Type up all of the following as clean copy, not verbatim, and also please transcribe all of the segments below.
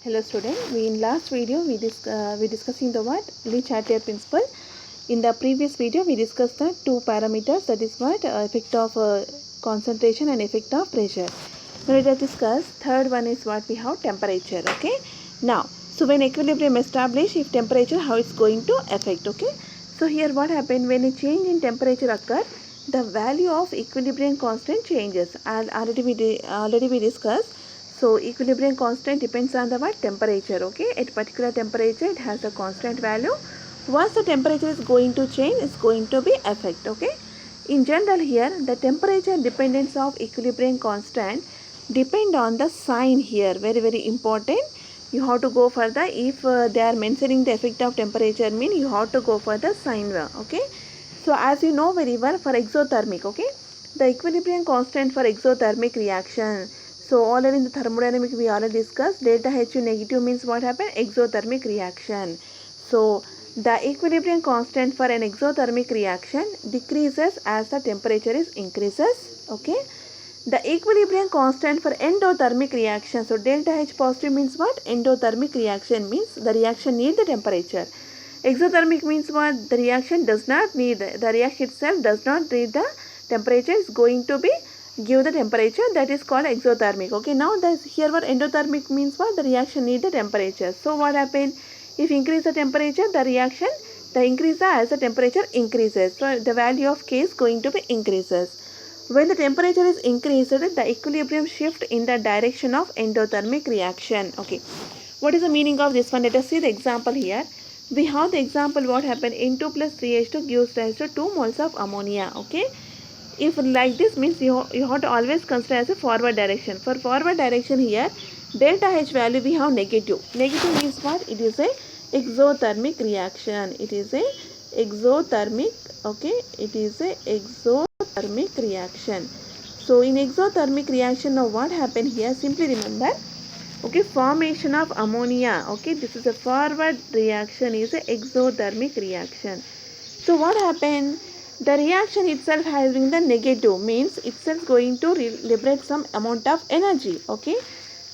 Hello student, in last video we discussing the what Le-Chatelier principle. In the previous video we discussed the two parameters, that is what effect of concentration and effect of pressure. Now let us discuss third one is what we have temperature. Okay. Now so when equilibrium established, if temperature, how it's going to affect. Okay. So here what happened when a change in temperature occur, the value of equilibrium constant changes, and already we discussed. So equilibrium constant depends on the what temperature. Okay, at particular temperature it has a constant value. Once the temperature is going to change, it's going to be effect. Okay, in general here the temperature dependence of equilibrium constant depend on the sign here. Very important. You have to go for the, if they are mentioning the effect of temperature, mean you have to go for the sign. Okay, so as you know very well, for exothermic, okay, the equilibrium constant for exothermic reaction. So already in the thermodynamic we already discussed, delta H negative means what happened? Exothermic reaction. So the equilibrium constant for an exothermic reaction decreases as the temperature is increases. Okay. The equilibrium constant for endothermic reaction. So delta H positive means what? Endothermic reaction means the reaction need the temperature. Exothermic means what? The reaction does not need, the reaction itself does not need the temperature, is going to be give the temperature, that is called exothermic. Okay, now this here what endothermic means what? The reaction need the temperature. So what happen? If increase the temperature, the reaction, the increase as the temperature increases. So the value of K is going to be increases. When the temperature is increased, the equilibrium shift in the direction of endothermic reaction. Okay, what is the meaning of this one? Let us see the example here. We have the example what happened, N2 plus 3H2 gives rise to 2 moles of ammonia. Okay, if like this means you have to always consider as a forward direction. For forward direction here, delta H value we have negative. Negative means what? It is a exothermic reaction. It is a exothermic. Okay, it is a exothermic reaction. So in exothermic reaction, now what happened here? Simply remember, okay, formation of ammonia. Okay, this is a forward reaction, is a exothermic reaction. So what happened? The reaction itself having the negative means itself going to liberate some amount of energy. Okay,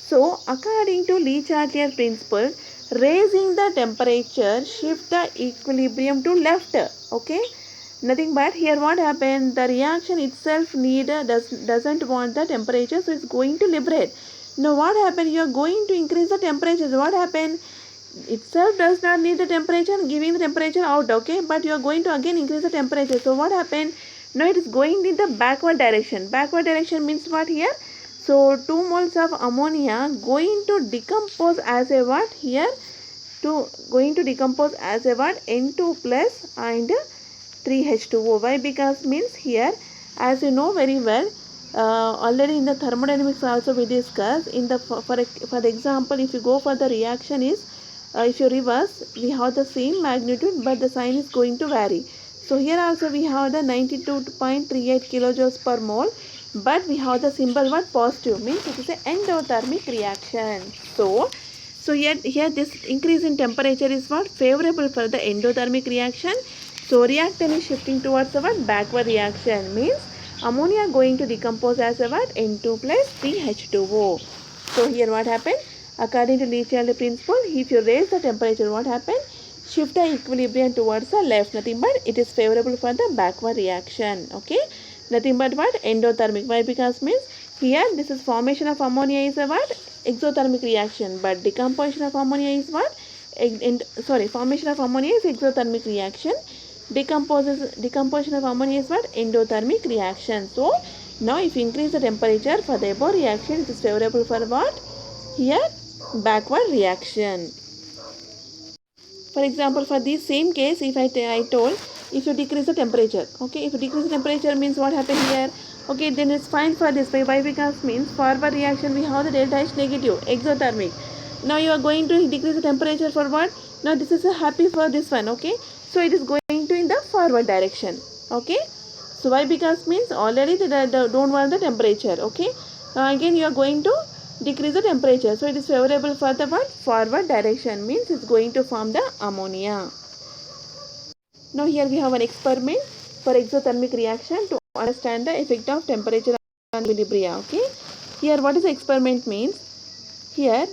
so according to Le-Chatelier principle, raising the temperature shift the equilibrium to left. Okay, nothing but here what happened, the reaction itself doesn't want the temperature, so it's going to liberate. Now what happened, you are going to increase the temperature. What happened, itself does not need the temperature, giving the temperature out. Okay, but you are going to again increase the temperature. So what happened, now it is going in the backward direction. Backward direction means what here? So 2 moles of ammonia going to decompose as a what here, to going to decompose as a what, N2 plus and 3H2O. Why? Because means here, as you know very well, already in the thermodynamics also we discussed, in the for the example, if you go for the reaction is, if you reverse, we have the same magnitude but the sign is going to vary. So here also we have the 92.38 kilojoules per mole, but we have the symbol what? Positive, means it is an endothermic reaction. So here this increase in temperature is what? Favorable for the endothermic reaction. So reactant is shifting towards the what? Backward reaction, means ammonia going to decompose as a what? N2 plus 3H2O. So here what happened? According to Le-Chatelier principle, if you raise the temperature, what happened? Shift the equilibrium towards the left. Nothing but it is favorable for the backward reaction. Okay, nothing but what? Endothermic. Why? Because means here this is formation of ammonia is a what? Exothermic reaction, but decomposition of ammonia is what? Formation of ammonia is exothermic reaction. Decomposition of ammonia is what? Endothermic reaction. So now if you increase the temperature for the above reaction, it is favorable for what? Here backward reaction. For example, for this same case, if I told, if you decrease the temperature, okay, if you decrease the temperature means what happened here? Okay, then it's fine for this. Why? Because means forward reaction we have the delta H negative, exothermic. Now you are going to decrease the temperature for what? Now this is a happy for this one. Okay, so it is going to in the forward direction. Okay, so why? Because means already the don't want the temperature. Okay, now again you are going to decrease the temperature, so it is favorable for the what? Forward direction, means it's going to form the ammonia. Now here we have an experiment for exothermic reaction to understand the effect of temperature on equilibrium. Okay, here what is the experiment means? Here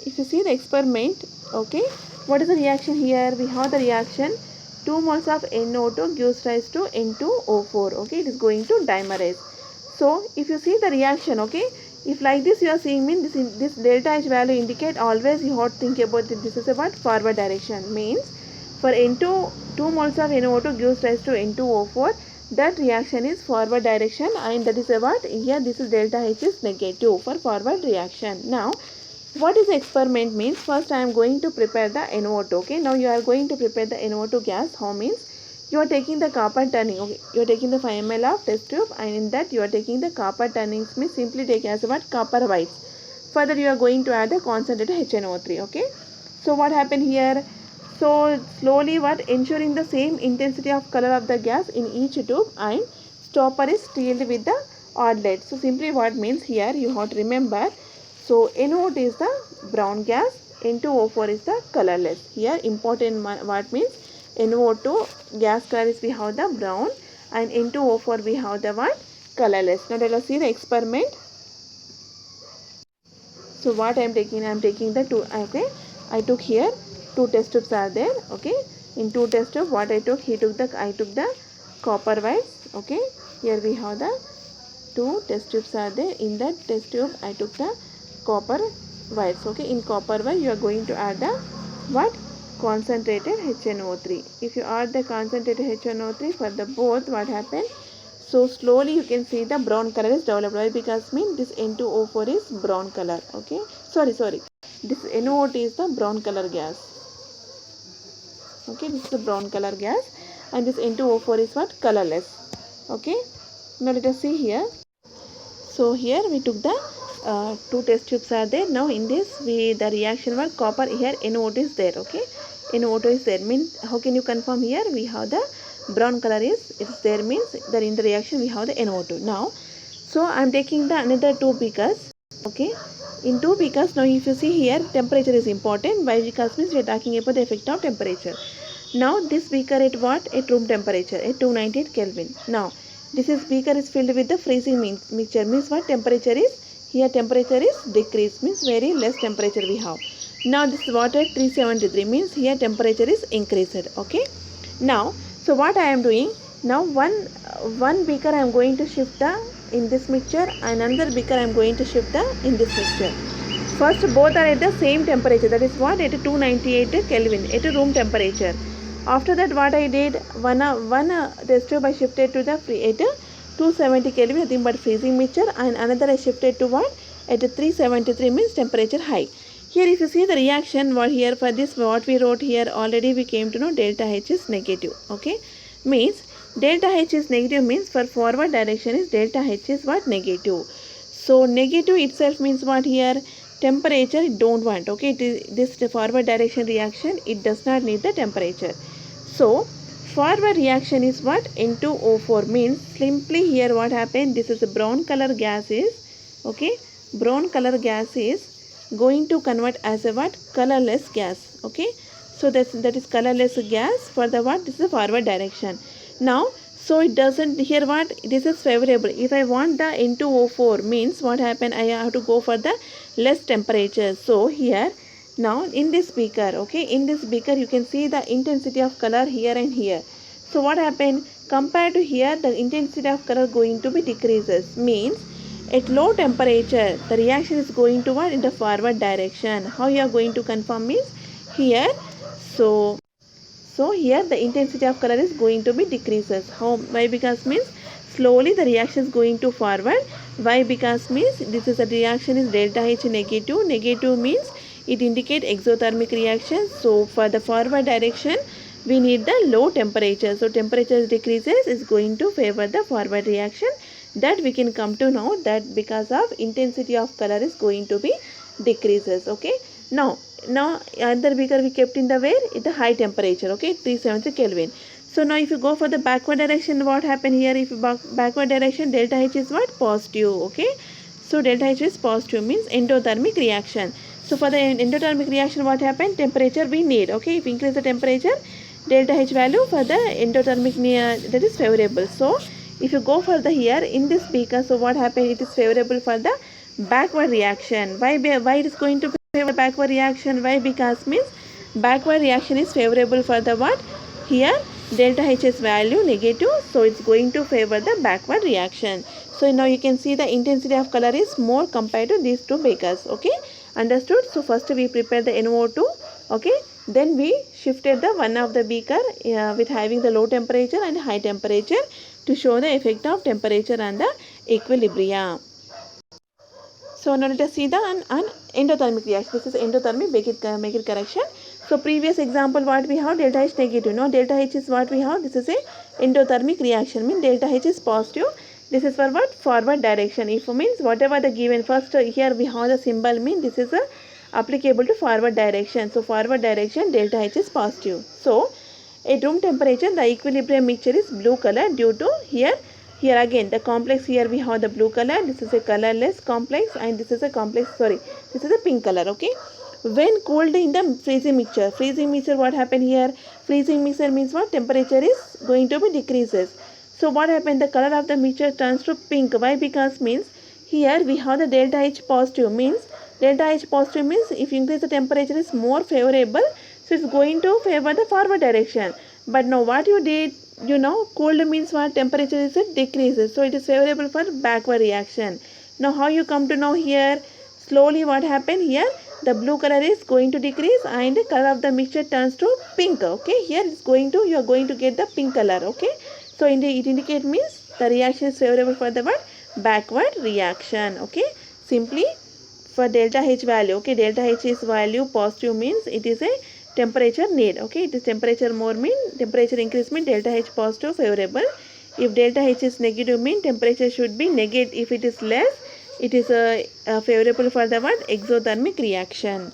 if you see the experiment, okay, what is the reaction here? We have the reaction 2 moles of NO2 gives rise to N2O4. Okay, it is going to dimerize. So if you see the reaction, okay, if like this you are seeing, mean this delta H value indicate always you have to think about it. This is about forward direction, means for N2 2 moles of NO2 gives rise to N2O4. That reaction is forward direction, and that is about here this is delta H is negative for forward reaction. Now what is the experiment means? First I am going to prepare the NO2. Okay, now you are going to prepare the NO2 gas. How means? You are taking the copper turning. Okay, you are taking the 5 ml of test tube, and in that you are taking the copper turnings, means simply take as what copper whites. Further you are going to add the concentrated HNO3. Okay, so what happened here? So slowly what, ensuring the same intensity of color of the gas in each tube, and stopper is sealed with the outlet. So simply what means here you have to remember. So NO2 is the brown gas, N2O4 is the colorless. Here important what means NO2 gas color is we have the brown, and N2O4 we have the what, colorless. Now let us see the experiment. So what I am taking the two. Okay, I took here 2 test tubes are there. Okay, in 2 test tube what I took I took the copper whites. Okay, here we have the 2 test tubes are there. In that test tube I took the copper whites. Okay, in copper wire you are going to add the what, concentrated HNO3. If you add the concentrated HNO3 for the both, what happened? So slowly you can see the brown color is developed. Why? Because mean this N2O4 is brown color. Okay, sorry, this NO2 is the brown color gas. Okay, this is the brown color gas, and this N2O4 is what, colorless. Okay, now let us see here. So here we took the 2 test tubes are there. Now in this the reaction was copper, here NO2 is there. Okay, NO2 is there, means how can you confirm? Here we have the brown color is there, means that in the reaction we have the NO2. Now so I am taking the another 2 beakers. Okay, in 2 beakers. Now if you see here, temperature is important. Why? Because means we are talking about the effect of temperature. Now this beaker at what, at room temperature at 298 Kelvin. Now this is beaker is filled with the freezing mixture, means what, temperature is here, temperature is decreased, means very less temperature we have. Now this is water 373, means here temperature is increased. Okay, now so what I am doing now, one beaker I am going to shift the in this mixture, and another beaker I am going to shift the in this mixture. First both are at the same temperature, that is what, at 298 Kelvin at room temperature. After that what I did, one test tube I shifted to the at 270 Kelvin, nothing but freezing mixture, and another I shifted to what, at 373, means temperature high. Here if you see the reaction, what here for this what we wrote here already, we came to know delta H is negative. Okay, means delta H is negative, means for forward direction is delta H is what, negative. So negative itself means what, here temperature don't want. Okay, it is this forward direction reaction, it does not need the temperature. So forward reaction is what, N2O4, means simply here what happened, this is a brown color gas is, okay, brown color gas is going to convert as a what, colorless gas. Okay, so that is colorless gas for the what, this is the forward direction. Now so it doesn't, here what, this is favorable. If I want the N2O4, means what happened, I have to go for the less temperature. So here now in this beaker, okay, in this beaker you can see the intensity of color here and here. So what happened, compared to here the intensity of color going to be decreases, means at low temperature the reaction is going to what, in the forward direction. How you are going to confirm means here, so here the intensity of color is going to be decreases. How? Why? Because means slowly the reaction is going to forward. Why? Because means this is a reaction is delta H negative. Negative means it indicate exothermic reaction. So for the forward direction we need the low temperature. So temperature decreases is going to favor the forward reaction. That we can come to know that because of intensity of color is going to be decreases. Okay, now other beaker we kept in the where, at the high temperature. Okay, 370 Kelvin. So now if you go for the backward direction, what happened here, if you backward direction, delta H is what, positive. Okay, so delta H is positive, means endothermic reaction. So for the endothermic reaction what happened, temperature we need. Okay, if you increase the temperature, delta H value for the endothermic that is favorable. So if you go for the here in this beaker, so what happened, it is favorable for the backward reaction. Why it is going to be favor backward reaction. Why? Because means backward reaction is favorable for the what? Here delta H's value negative, so it's going to favor the backward reaction. So now you can see the intensity of color is more compared to these two bakers. Okay, understood? So first we prepare the NO2. Okay, then we shifted the one of the beaker with having the low temperature and high temperature to show the effect of temperature and the equilibrium. So now let us see the an endothermic reaction. This is endothermic, make it correction. So previous example what we have, delta H negative. Now delta H is what we have, this is a endothermic reaction, means delta H is positive. This is for what? Forward direction. If means whatever the given, first here we have the symbol, mean this is applicable to forward direction. So forward direction delta H is positive. So at room temperature the equilibrium mixture is blue color due to here again the complex, here we have the blue color, this is a colorless complex, and this is a complex, this is a pink color. Okay, when cooled in the freezing mixture what happened here? Freezing mixture means what? Temperature is going to be decreases. So what happened? The color of the mixture turns to pink. Why? Because means here we have the delta H positive, means delta H positive means if you increase the temperature is more favorable, so it's going to favor the forward direction. But now what you did, you know, cold means what? Temperature is decreases, so it is favorable for backward reaction. Now how you come to know here? Slowly what happened here? The blue color is going to decrease and the color of the mixture turns to pink. Okay, here it's going to, you are going to get the pink color. Okay, so it indicates means the reaction is favorable for the what? Backward reaction. Okay, simply for delta H value. Okay, delta H is value positive means it is a temperature need. Okay, it is temperature more mean temperature increase mean delta H positive favorable. If delta H is negative mean temperature should be negative. If it is less, it is favorable for the what? Exothermic reaction.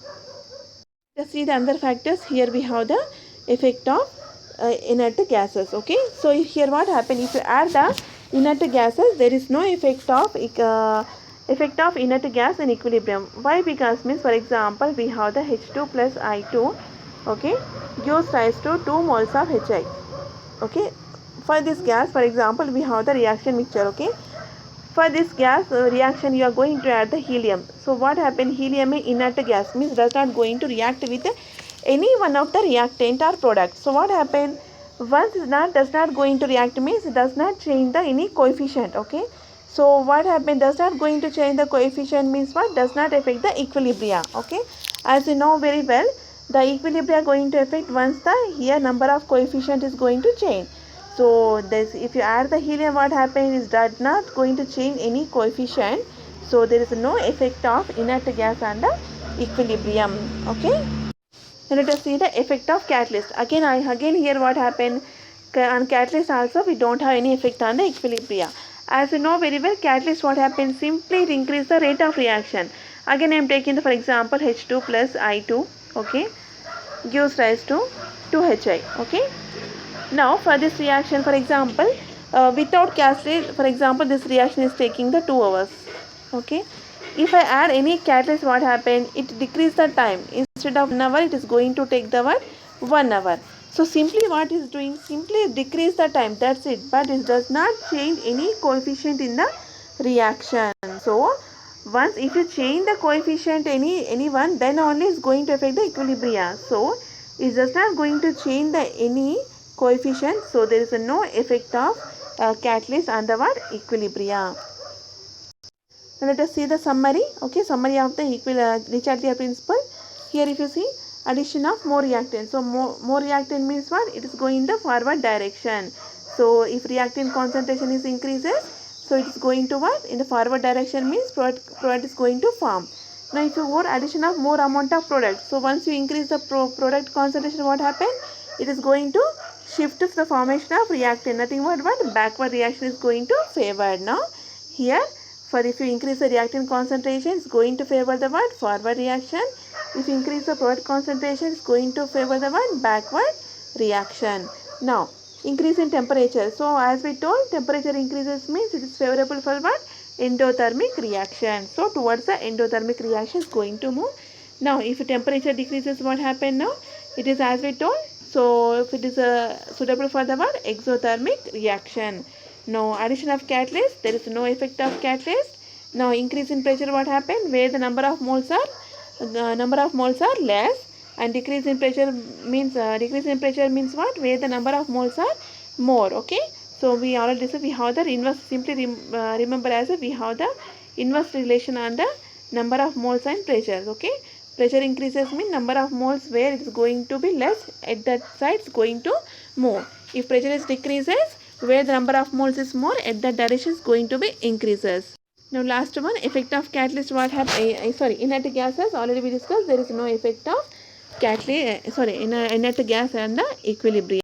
Let's see the other factors. Here we have the effect of inert gases. Okay, so here what happened? If you add the inert gases, there is no effect of inert gas in equilibrium. Why? Because means for example we have the H2 plus I2. Okay, gives rise to 2 moles of HI. Okay, for this gas, for example we have the reaction mixture. Okay, for this gas reaction you are going to add the helium. So what happened? Helium is inert gas, means does not going to react with any one of the reactant or product. So what happened? Once does not going to react means it does not change the any coefficient. Okay, so what happened? Does not going to change the coefficient means what? Does not affect the equilibrium. Okay, as you know very well, the equilibrium going to affect once the here number of coefficient is going to change. So this, if you add the helium, what happens is that not going to change any coefficient. So there is no effect of inert gas on the equilibrium. Okay. Now let us see the effect of catalyst. Again here what happened? On catalyst also we don't have any effect on the equilibrium. As you know very well, catalyst what happens? Simply it increase the rate of reaction. Again I am taking the, for example H2 plus I2. Okay, gives rise to 2HI. Okay. Now for this reaction, for example, without catalyst, for example this reaction is taking the 2 hours. Okay, if I add any catalyst, what happened? It decrease the time. Instead of 1 hour, it is going to take the what? 1 hour. So simply what is doing? Simply decrease the time, that's it. But it does not change any coefficient in the reaction. So once if you change the coefficient any one, then only is going to affect the equilibrium. So it does not going to change the any coefficient, so there is no effect of catalyst on the what? Equilibrium. Now let us see the summary. Okay, summary of the Le Chatelier principle. Here if you see, addition of more reactant. So more reactant means what? It is going in the forward direction. So if reactant concentration is increases, so it is going to what? In the forward direction means product is going to form. Now if you want addition of more amount of product, so once you increase the product concentration, what happens? It is going to shift to the formation of reactant. Nothing but what? Backward reaction is going to favor. Now here for if you increase the reactant concentration, it's going to favor the what? Forward reaction. If you increase the product concentration, it's going to favor the what? Backward reaction. Now increase in temperature. So as we told, temperature increases means it is favorable for what? Endothermic reaction. So towards the endothermic reaction is going to move. Now if temperature decreases, what happen now? It is as we told. So if it is suitable for the what? Exothermic reaction. Now addition of catalyst, there is no effect of catalyst. Now increase in pressure, what happened? Where the number of moles are number of moles are less, and decrease in pressure means what? Where the number of moles are more. Okay, so we already said we have the inverse. Simply remember as we have the inverse relation on the number of moles and pressures. Okay, pressure increases mean number of moles where it is going to be less, at that side is going to more. If pressure is decreases, where the number of moles is more, at that direction is going to be increases. Now last one, effect of catalyst. What happen? Inert gases already we discussed. There is no effect of catalyst. Inert gas and the equilibrium.